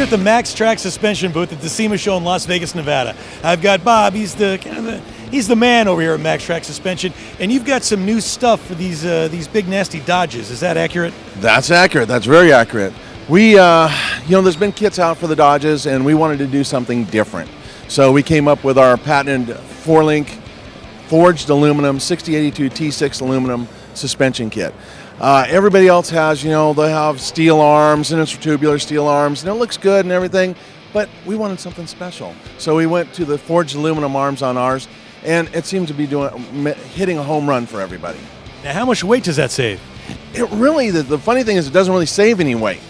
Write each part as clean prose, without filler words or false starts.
here at the MaxTrac suspension booth at the SEMA show in Las Vegas, Nevada. I've got Bob. He's the man over here at MaxTrac suspension, and you've got some new stuff for these big nasty Dodges. Is that accurate? That's accurate. That's very accurate. We, there's been kits out for the Dodges, and we wanted to do something different. So we came up with our patented 4-link forged aluminum 6082 T6 aluminum suspension kit. Everybody else has, they have steel arms and intertubular steel arms, and it looks good and everything, but we wanted something special. So we went to the forged aluminum arms on ours, and it seemed to be hitting a home run for everybody. Now, how much weight does that save? It really, the funny thing is it doesn't really save any weight.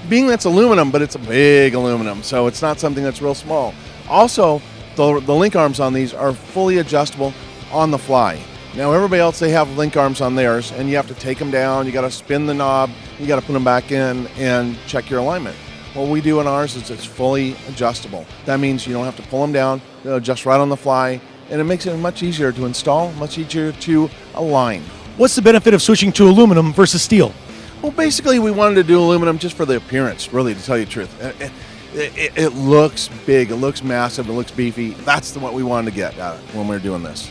Being that's aluminum, but it's a big aluminum, so it's not something that's real small. Also, the link arms on these are fully adjustable on the fly. Now, everybody else, they have link arms on theirs, and you have to take them down, you got to spin the knob, you got to put them back in and check your alignment. What we do in ours is it's fully adjustable. That means you don't have to pull them down, they'll adjust right on the fly, and it makes it much easier to install, much easier to align. What's the benefit of switching to aluminum versus steel? Well, basically, we wanted to do aluminum just for the appearance, really, to tell you the truth. It looks big, it looks massive, it looks beefy. That's what we wanted to get when we were doing this.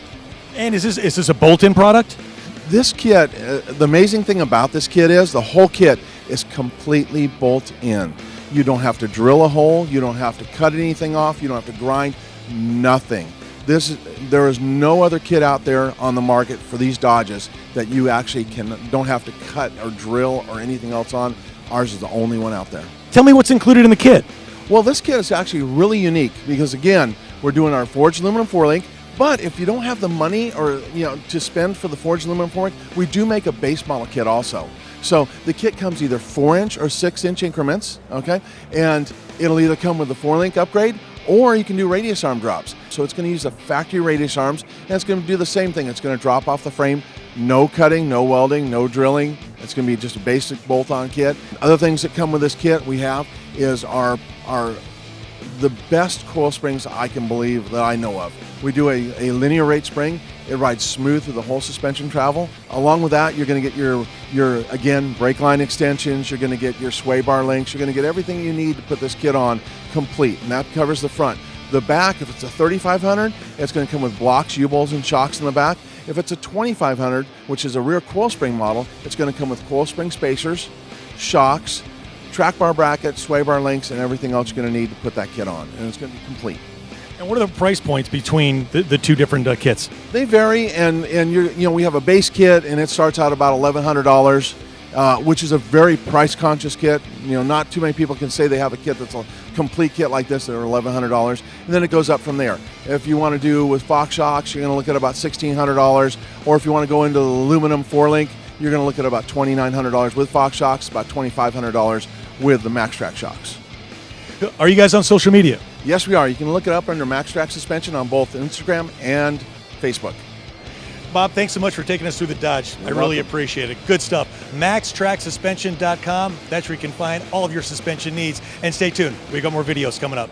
And is this a bolt-in product? This kit, the amazing thing about this kit is the whole kit is completely bolt-in. You don't have to drill a hole, you don't have to cut anything off, you don't have to grind, nothing. There is no other kit out there on the market for these Dodges that you actually don't have to cut or drill or anything else on. Ours is the only one out there. Tell me what's included in the kit. Well, this kit is actually really unique because, again, we're doing our forged aluminum 4-link. But if you don't have the money or to spend for the forged aluminum 4-link, we do make a base model kit also. So the kit comes either 4-inch or 6-inch increments, okay? And it'll either come with the 4-link upgrade or you can do radius arm drops. So it's going to use the factory radius arms, and it's going to do the same thing. It's going to drop off the frame, no cutting, no welding, no drilling. It's going to be just a basic bolt-on kit. Other things that come with this kit we have is the best coil springs I can believe that I know of. We do a linear rate spring. It rides smooth through the whole suspension travel. Along with that, you're going to get your again, brake line extensions, you're going to get your sway bar links, you're going to get everything you need to put this kit on complete, and that covers the front. The back, if it's a 3500, it's going to come with blocks, U-bolts, and shocks in the back. If it's a 2500, which is a rear coil spring model, it's going to come with coil spring spacers, shocks, track bar bracket, sway bar links, and everything else you're going to need to put that kit on, and it's going to be complete. And what are the price points between the two different kits? They vary, and we have a base kit, and it starts out about $1,100, which is a very price-conscious kit. Not too many people can say they have a kit that's a complete kit like this that are $1,100, and then it goes up from there. If you want to do with Fox shocks, you're going to look at about $1,600, or if you want to go into the aluminum 4-link, you're going to look at about $2,900 with Fox shocks, about $2,500 with the MaxTrac shocks. Are you guys on social media? Yes, we are. You can look it up under MaxTrac Suspension on both Instagram and Facebook. Bob, thanks so much for taking us through the Dodge. I really appreciate it. Good stuff. MaxTracSuspension.com. That's where you can find all of your suspension needs. And stay tuned. We got more videos coming up.